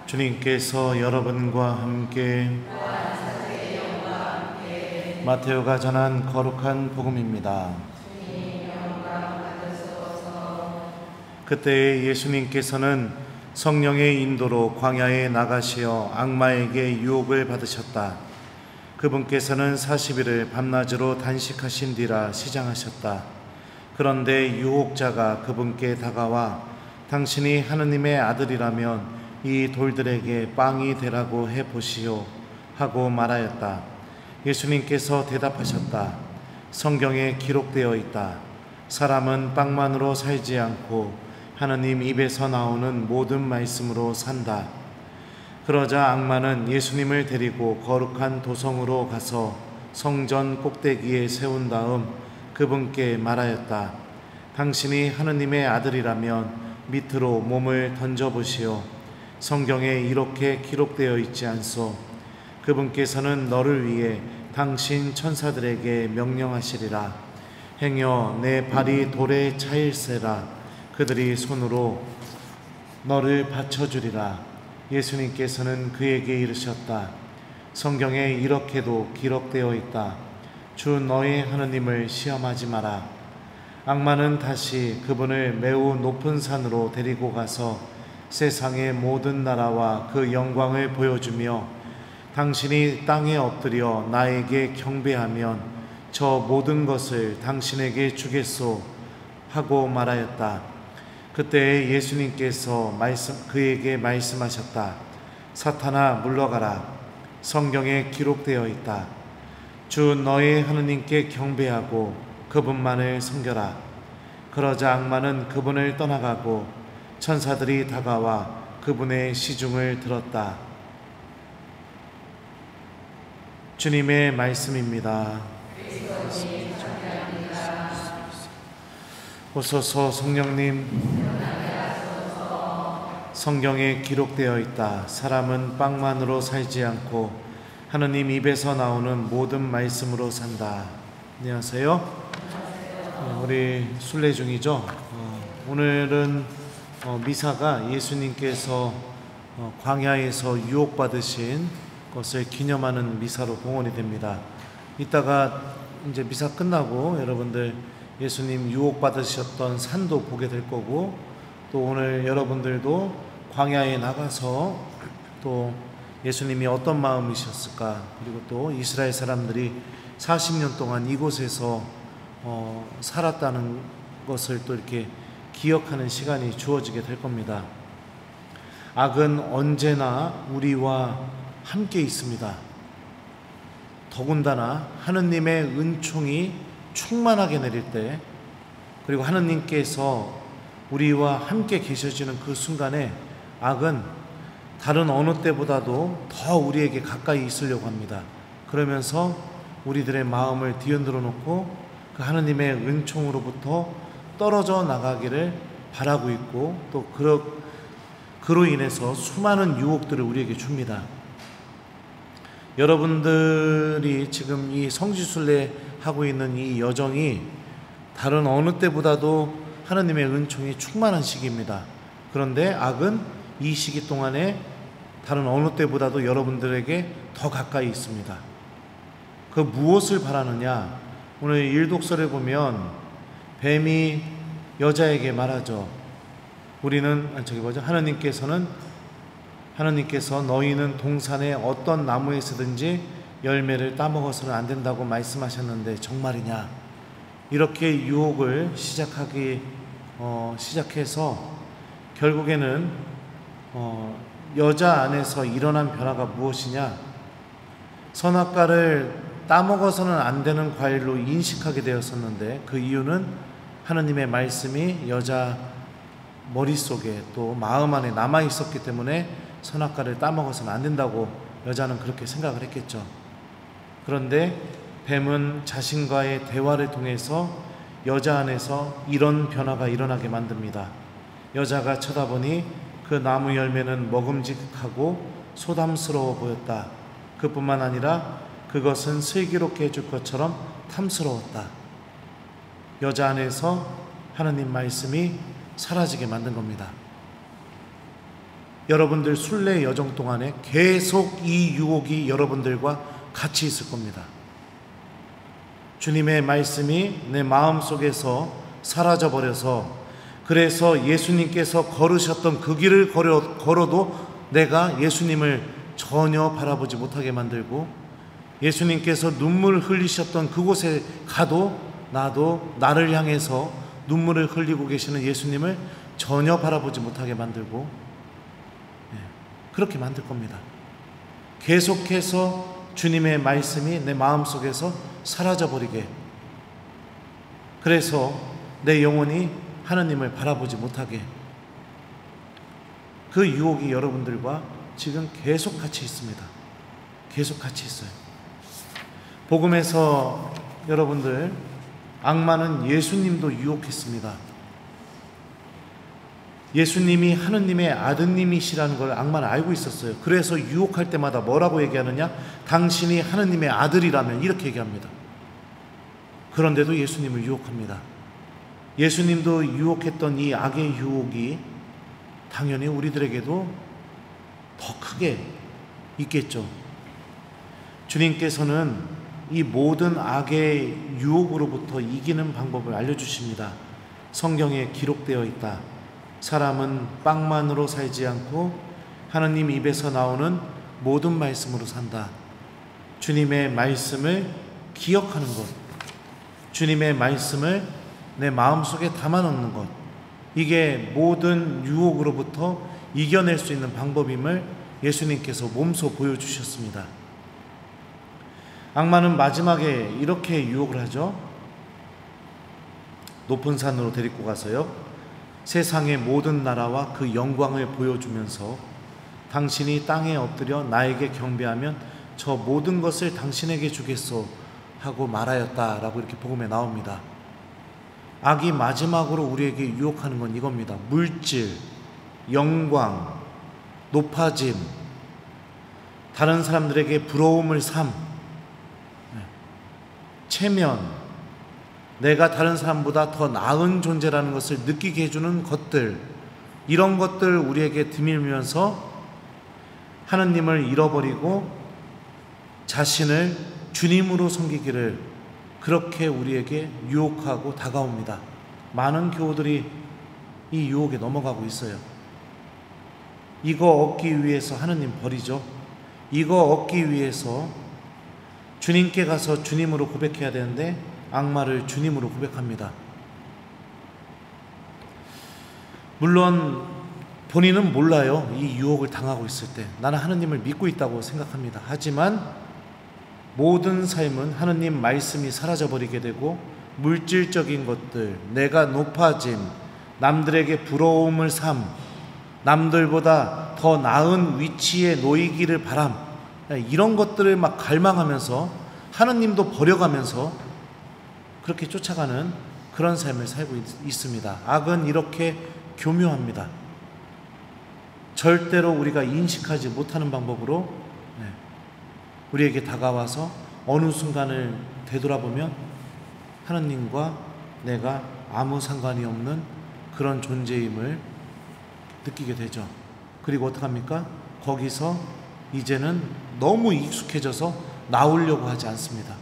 주님께서 여러분과 함께 마테오가 전한 거룩한 복음입니다. 그때 예수님께서는 성령의 인도로 광야에 나가시어 악마에게 유혹을 받으셨다. 그분께서는 40일을 밤낮으로 단식하신 뒤라 시장하셨다. 그런데 유혹자가 그분께 다가와 당신이 하느님의 아들이라면 이 돌들에게 빵이 되라고 해보시오 하고 말하였다. 예수님께서 대답하셨다. 성경에 기록되어 있다. 사람은 빵만으로 살지 않고 하느님 입에서 나오는 모든 말씀으로 산다. 그러자 악마는 예수님을 데리고 거룩한 도성으로 가서 성전 꼭대기에 세운 다음 그분께 말하였다. 당신이 하느님의 아들이라면 밑으로 몸을 던져보시오. 성경에 이렇게 기록되어 있지 않소? 그분께서는 너를 위해 당신 천사들에게 명령하시리라. 행여 내 발이 돌에 차일세라. 그들이 손으로 너를 받쳐주리라. 예수님께서는 그에게 이르셨다. 성경에 이렇게도 기록되어 있다. 주 너의 하느님을 시험하지 마라. 악마는 다시 그분을 매우 높은 산으로 데리고 가서 세상의 모든 나라와 그 영광을 보여주며 당신이 땅에 엎드려 나에게 경배하면 저 모든 것을 당신에게 주겠소 하고 말하였다. 그때 예수님께서 그에게 말씀하셨다. 사탄아 물러가라. 성경에 기록되어 있다. 주 너의 하느님께 경배하고 그분만을 섬겨라. 그러자 악마는 그분을 떠나가고 천사들이 다가와 그분의 시중을 들었다. 주님의 말씀입니다. 오소서 성령님. 성경에 기록되어 있다. 사람은 빵만으로 살지 않고 하느님 입에서 나오는 모든 말씀으로 산다. 안녕하세요. 우리 순례 중이죠. 오늘은 미사가 예수님께서 광야에서 유혹받으신 것을 기념하는 미사로 봉헌이 됩니다. 이따가 이제 미사 끝나고 여러분들 예수님 유혹받으셨던 산도 보게 될 거고, 또 오늘 여러분들도 광야에 나가서 또 예수님이 어떤 마음이셨을까, 그리고 또 이스라엘 사람들이 40년 동안 이곳에서 살았다는 것을 또 이렇게 기억하는 시간이 주어지게 될 겁니다. 악은 언제나 우리와 함께 있습니다. 더군다나 하느님의 은총이 충만하게 내릴 때, 그리고 하느님께서 우리와 함께 계셔지는 그 순간에 악은 다른 어느 때보다도 더 우리에게 가까이 있으려고 합니다. 그러면서 우리들의 마음을 뒤흔들어 놓고 그 하느님의 은총으로부터 떨어져 나가기를 바라고 있고, 또 그로 인해서 수많은 유혹들을 우리에게 줍니다. 여러분들이 지금 이 성지순례 하고 있는 이 여정이 다른 어느 때보다도 하나님의 은총이 충만한 시기입니다. 그런데 악은 이 시기 동안에 다른 어느 때보다도 여러분들에게 더 가까이 있습니다. 그 무엇을 바라느냐? 오늘 일독설에 보면 뱀이 여자에게 말하죠. 하나님께서 너희는 동산의 어떤 나무에서든지 열매를 따먹어서는 안 된다고 말씀하셨는데 정말이냐? 이렇게 유혹을 시작해서 결국에는 여자 안에서 일어난 변화가 무엇이냐? 선악과를 따먹어서는 안 되는 과일로 인식하게 되었었는데, 그 이유는 하느님의 말씀이 여자 머릿속에 또 마음 안에 남아 있었기 때문에 선악과를 따먹어서는 안 된다고 여자는 그렇게 생각을 했겠죠. 그런데 뱀은 자신과의 대화를 통해서 여자 안에서 이런 변화가 일어나게 만듭니다. 여자가 쳐다보니 그 나무 열매는 먹음직하고 소담스러워 보였다. 그뿐만 아니라 그것은 슬기롭게 해줄 것처럼 탐스러웠다. 여자 안에서 하느님 말씀이 사라지게 만든 겁니다. 여러분들 순례 여정 동안에 계속 이 유혹이 여러분들과 같이 있을 겁니다. 주님의 말씀이 내 마음속에서 사라져버려서, 그래서 예수님께서 걸으셨던 그 길을 걸어도 내가 예수님을 전혀 바라보지 못하게 만들고, 예수님께서 눈물을 흘리셨던 그곳에 가도 나도 나를 향해서 눈물을 흘리고 계시는 예수님을 전혀 바라보지 못하게 만들고, 그렇게 만들 겁니다. 계속해서 주님의 말씀이 내 마음속에서 사라져버리게, 그래서 내 영혼이 하나님을 바라보지 못하게, 그 유혹이 여러분들과 지금 계속 같이 있습니다. 계속 같이 있어요. 복음에서 여러분들, 악마는 예수님도 유혹했습니다. 예수님이 하느님의 아드님이시라는 걸 악마는 알고 있었어요. 그래서 유혹할 때마다 뭐라고 얘기하느냐? 당신이 하느님의 아들이라면, 이렇게 얘기합니다. 그런데도 예수님을 유혹합니다. 예수님도 유혹했던 이 악의 유혹이 당연히 우리들에게도 더 크게 있겠죠. 주님께서는 이 모든 악의 유혹으로부터 이기는 방법을 알려주십니다. 성경에 기록되어 있다. 사람은 빵만으로 살지 않고 하느님 입에서 나오는 모든 말씀으로 산다. 주님의 말씀을 기억하는 것, 주님의 말씀을 내 마음속에 담아놓는 것, 이게 모든 유혹으로부터 이겨낼 수 있는 방법임을 예수님께서 몸소 보여주셨습니다. 악마는 마지막에 이렇게 유혹을 하죠. 높은 산으로 데리고 가서요, 세상의 모든 나라와 그 영광을 보여주면서 당신이 땅에 엎드려 나에게 경배하면 저 모든 것을 당신에게 주겠소 하고 말하였다라고 이렇게 복음에 나옵니다. 악이 마지막으로 우리에게 유혹하는 건 이겁니다. 물질, 영광, 높아짐, 다른 사람들에게 부러움을 삼, 체면, 내가 다른 사람보다 더 나은 존재라는 것을 느끼게 해주는 것들, 이런 것들 우리에게 드밀면서 하느님을 잃어버리고 자신을 주님으로 섬기기를 그렇게 우리에게 유혹하고 다가옵니다. 많은 교우들이 이 유혹에 넘어가고 있어요. 이거 얻기 위해서 하느님 버리죠. 이거 얻기 위해서 주님께 가서 주님으로 고백해야 되는데 악마를 주님으로 고백합니다. 물론 본인은 몰라요. 이 유혹을 당하고 있을 때 나는 하느님을 믿고 있다고 생각합니다. 하지만 모든 삶은 하느님 말씀이 사라져버리게 되고 물질적인 것들, 내가 높아짐, 남들에게 부러움을 삼, 남들보다 더 나은 위치에 놓이기를 바람, 이런 것들을 막 갈망하면서 하느님도 버려가면서 그렇게 쫓아가는 그런 삶을 살고 있습니다. 악은 이렇게 교묘합니다. 절대로 우리가 인식하지 못하는 방법으로 우리에게 다가와서 어느 순간을 되돌아보면 하느님과 내가 아무 상관이 없는 그런 존재임을 느끼게 되죠. 그리고 어떡합니까? 거기서 이제는 너무 익숙해져서 나오려고 하지 않습니다.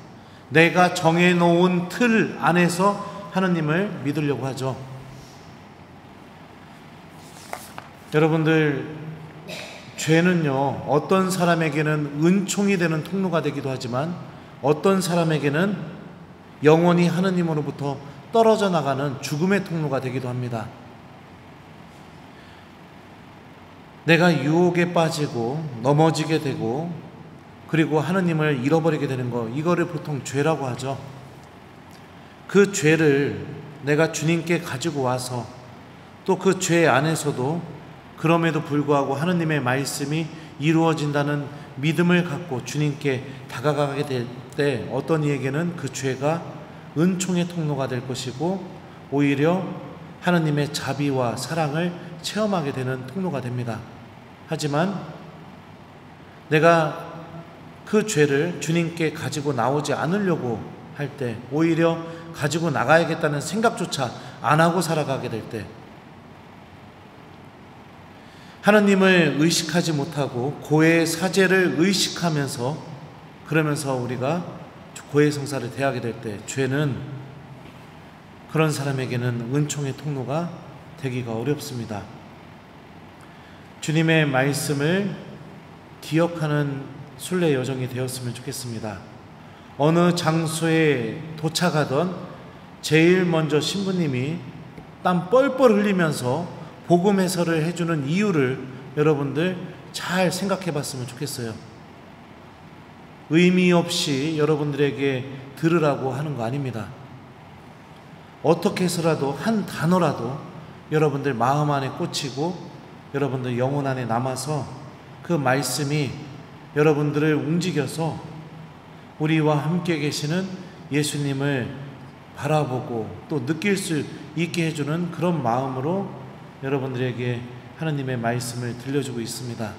내가 정해놓은 틀 안에서 하느님을 믿으려고 하죠. 여러분들, 죄는요, 어떤 사람에게는 은총이 되는 통로가 되기도 하지만 어떤 사람에게는 영원히 하느님으로부터 떨어져 나가는 죽음의 통로가 되기도 합니다. 내가 유혹에 빠지고 넘어지게 되고 그리고 하느님을 잃어버리게 되는 거, 이거를 보통 죄라고 하죠. 그 죄를 내가 주님께 가지고 와서 또 그 죄 안에서도 그럼에도 불구하고 하느님의 말씀이 이루어진다는 믿음을 갖고 주님께 다가가게 될 때 어떤 이에게는 그 죄가 은총의 통로가 될 것이고 오히려 하느님의 자비와 사랑을 체험하게 되는 통로가 됩니다. 하지만 내가 그 죄를 주님께 가지고 나오지 않으려고 할 때, 오히려 가지고 나가야겠다는 생각조차 안 하고 살아가게 될 때, 하나님을 의식하지 못하고 고해 사제를 의식하면서 그러면서 우리가 고해 성사를 대하게 될 때 죄는 그런 사람에게는 은총의 통로가 되기가 어렵습니다. 주님의 말씀을 기억하는 순례 여정이 되었으면 좋겠습니다. 어느 장소에 도착하던 제일 먼저 신부님이 땀 뻘뻘 흘리면서 복음 해설을 해주는 이유를 여러분들 잘 생각해 봤으면 좋겠어요. 의미 없이 여러분들에게 들으라고 하는 거 아닙니다. 어떻게 해서라도 한 단어라도 여러분들 마음 안에 꽂히고 여러분들 영혼 안에 남아서 그 말씀이 여러분들을 움직여서 우리와 함께 계시는 예수님을 바라보고 또 느낄 수 있게 해주는 그런 마음으로 여러분들에게 하나님의 말씀을 들려주고 있습니다.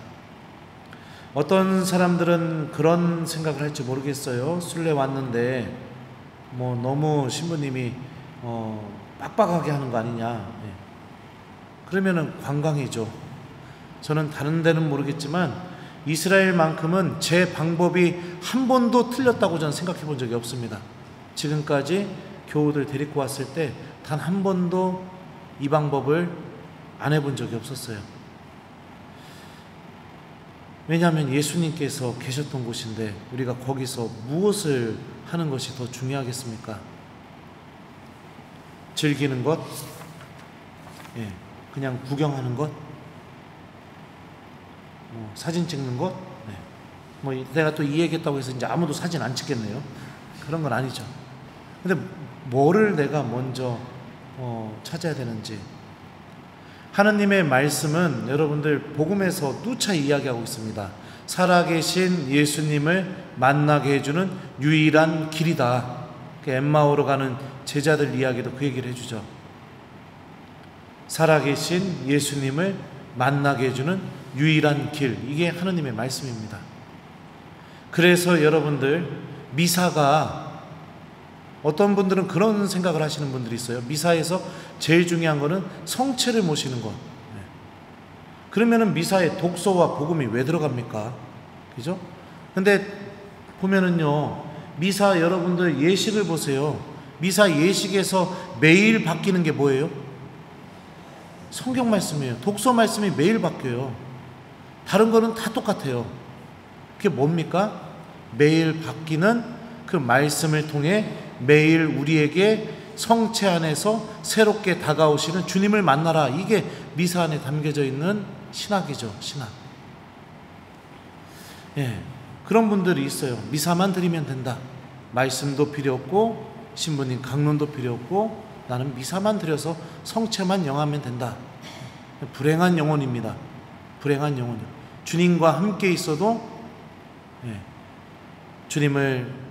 어떤 사람들은 그런 생각을 할지 모르겠어요. 순례 왔는데 너무 신부님이 빡빡하게 하는 거 아니냐. 그러면은 관광이죠. 저는 다른 데는 모르겠지만 이스라엘만큼은 제 방법이 한 번도 틀렸다고 저는 생각해 본 적이 없습니다. 지금까지 교우들 데리고 왔을 때 단 한 번도 이 방법을 안 해본 적이 없었어요. 왜냐하면 예수님께서 계셨던 곳인데 우리가 거기서 무엇을 하는 것이 더 중요하겠습니까? 즐기는 것? 그냥 구경하는 것? 사진 찍는 것? 내가 또 이 얘기했다고 해서 이제 아무도 사진 안 찍겠네요. 그런 건 아니죠. 근데 뭐를 내가 먼저 찾아야 되는지. 하나님의 말씀은 여러분들 복음에서 누차 이야기하고 있습니다. 살아계신 예수님을 만나게 해주는 유일한 길이다. 엠마오로 가는 제자들 이야기도 그 얘기를 해주죠. 살아계신 예수님을 만나게 해주는 유일한 길, 이게 하나님의 말씀입니다. 그래서 여러분들 미사가 어떤 분들은 그런 생각을 하시는 분들이 있어요. 미사에서 제일 중요한 거는 성체를 모시는 것. 그러면은 미사에 독서와 복음이 왜 들어갑니까? 그죠? 근데 보면은요, 미사 여러분들 예식을 보세요. 미사 예식에서 매일 바뀌는 게 뭐예요? 성경 말씀이에요. 독서 말씀이 매일 바뀌어요. 다른 거는 다 똑같아요. 그게 뭡니까? 매일 바뀌는 그 말씀을 통해 매일 우리에게 성체 안에서 새롭게 다가오시는 주님을 만나라. 이게 미사 안에 담겨져 있는 신학이죠. 신학. 그런 분들이 있어요. 미사만 드리면 된다. 말씀도 필요 없고 신부님 강론도 필요 없고 나는 미사만 드려서 성체만 영하면 된다. 불행한 영혼입니다. 불행한 영혼이요. 주님과 함께 있어도 주님을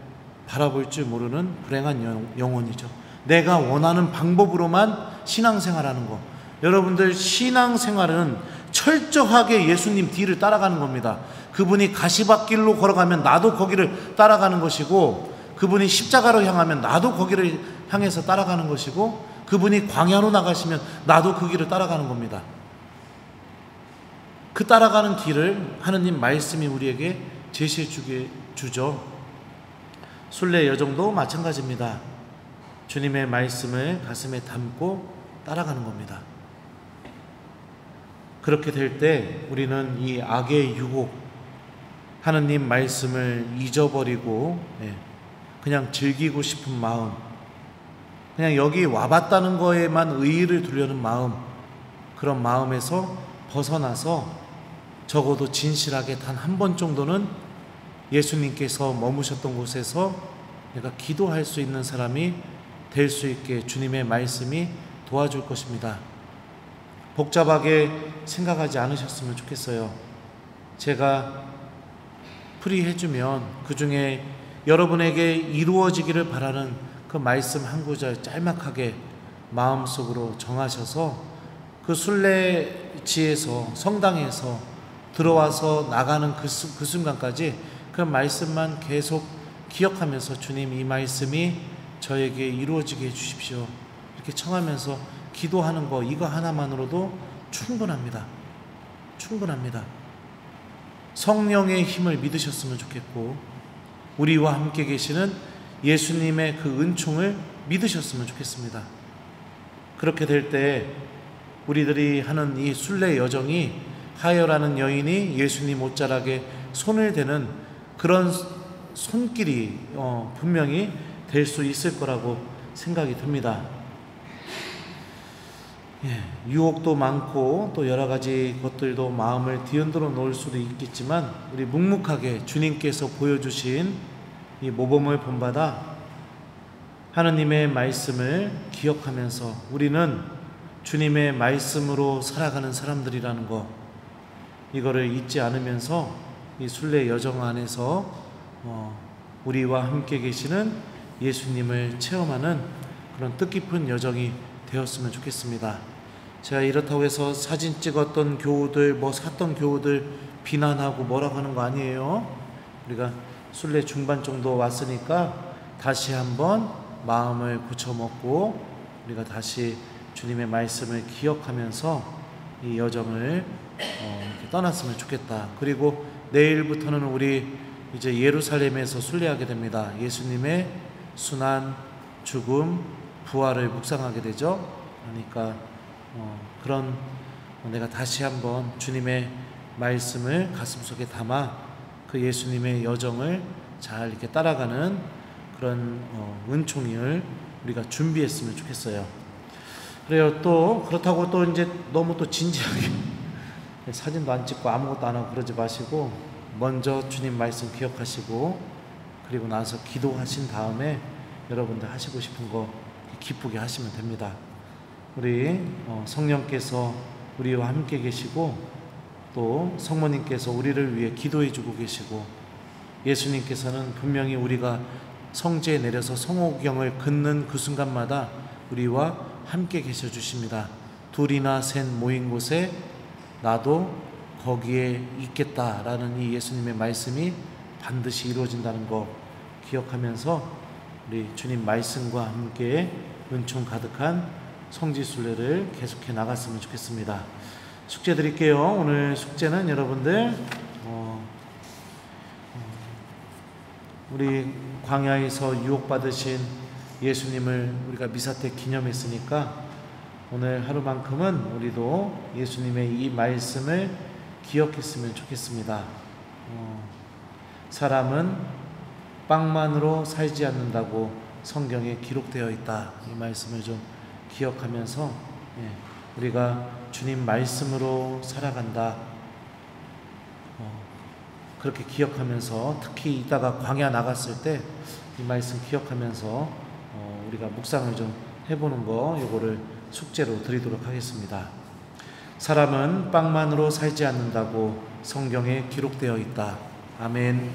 바라볼 줄 모르는 불행한 영혼이죠. 내가 원하는 방법으로만 신앙생활하는 거. 여러분들 신앙생활은 철저하게 예수님 뒤를 따라가는 겁니다. 그분이 가시밭길로 걸어가면 나도 거기를 따라가는 것이고, 그분이 십자가로 향하면 나도 거기를 향해서 따라가는 것이고, 그분이 광야로 나가시면 나도 그 길을 따라가는 겁니다. 그 따라가는 길을 하느님 말씀이 우리에게 제시해 주죠. 순례 여정도 마찬가지입니다. 주님의 말씀을 가슴에 담고 따라가는 겁니다. 그렇게 될 때 우리는 이 악의 유혹, 하느님 말씀을 잊어버리고 그냥 즐기고 싶은 마음, 그냥 여기 와봤다는 거에만 의의를 두려는 마음, 그런 마음에서 벗어나서 적어도 진실하게 단 한 번 정도는 예수님께서 머무셨던 곳에서 내가 기도할 수 있는 사람이 될 수 있게 주님의 말씀이 도와줄 것입니다. 복잡하게 생각하지 않으셨으면 좋겠어요. 제가 풀이해주면 그 중에 여러분에게 이루어지기를 바라는 그 말씀 한 구절 짤막하게 마음속으로 정하셔서 그 순례지에서 성당에서 들어와서 나가는 그 순간까지 그 말씀만 계속 기억하면서 주님 이 말씀이 저에게 이루어지게 해주십시오. 이렇게 청하면서 기도하는 거 이거 하나만으로도 충분합니다. 충분합니다. 성령의 힘을 믿으셨으면 좋겠고, 우리와 함께 계시는 예수님의 그 은총을 믿으셨으면 좋겠습니다. 그렇게 될 때 우리들이 하는 이 순례 여정이 하여라는 여인이 예수님 옷자락에 손을 대는 그런 손길이 분명히 될 수 있을 거라고 생각이 듭니다. 유혹도 많고 또 여러 가지 것들도 마음을 뒤흔들어 놓을 수도 있겠지만, 우리 묵묵하게 주님께서 보여주신 이 모범을 본받아 하느님의 말씀을 기억하면서 우리는 주님의 말씀으로 살아가는 사람들이라는 것, 이거를 잊지 않으면서 이 순례 여정 안에서 우리와 함께 계시는 예수님을 체험하는 그런 뜻깊은 여정이 되었으면 좋겠습니다. 제가 이렇다고 해서 사진 찍었던 교우들, 샀던 교우들 비난하고 뭐라고 하는 거 아니에요. 우리가 순례 중반 정도 왔으니까 다시 한번 마음을 고쳐먹고 우리가 다시 주님의 말씀을 기억하면서 이 여정을 이렇게 떠났으면 좋겠다. 그리고 내일부터는 우리 이제 예루살렘에서 순례하게 됩니다. 예수님의 순환, 죽음, 부활을 묵상하게 되죠. 그러니까 그런 내가 다시 한번 주님의 말씀을 가슴속에 담아 그 예수님의 여정을 잘 이렇게 따라가는 그런 은총을 우리가 준비했으면 좋겠어요. 그래요. 또 그렇다고 또 이제 너무 또 진지하게 사진도 안 찍고 아무것도 안 하고 그러지 마시고, 먼저 주님 말씀 기억하시고 그리고 나서 기도하신 다음에 여러분들 하시고 싶은 거 기쁘게 하시면 됩니다. 우리 성령께서 우리와 함께 계시고 또 성모님께서 우리를 위해 기도해 주고 계시고, 예수님께서는 분명히 우리가 성지에 내려서 성호경을 긋는 그 순간마다 우리와 함께 계셔 주십니다. 둘이나 셋 모인 곳에 나도 거기에 있겠다라는 이 예수님의 말씀이 반드시 이루어진다는 거 기억하면서 우리 주님 말씀과 함께 은총 가득한 성지순례를 계속해 나갔으면 좋겠습니다. 숙제 드릴게요. 오늘 숙제는 여러분들 우리 광야에서 유혹받으신 예수님을 우리가 미사 때 기념했으니까 오늘 하루만큼은 우리도 예수님의 이 말씀을 기억했으면 좋겠습니다. 사람은 빵만으로 살지 않는다고 성경에 기록되어 있다. 이 말씀을 좀 기억하면서 우리가 주님 말씀으로 살아간다. 그렇게 기억하면서 특히 이따가 광야 나갔을 때 이 말씀 기억하면서 우리가 묵상을 좀 해보는 거, 요거를 숙제로 드리도록 하겠습니다. 사람은 빵만으로 살지 않는다고 성경에 기록되어 있다. 아멘.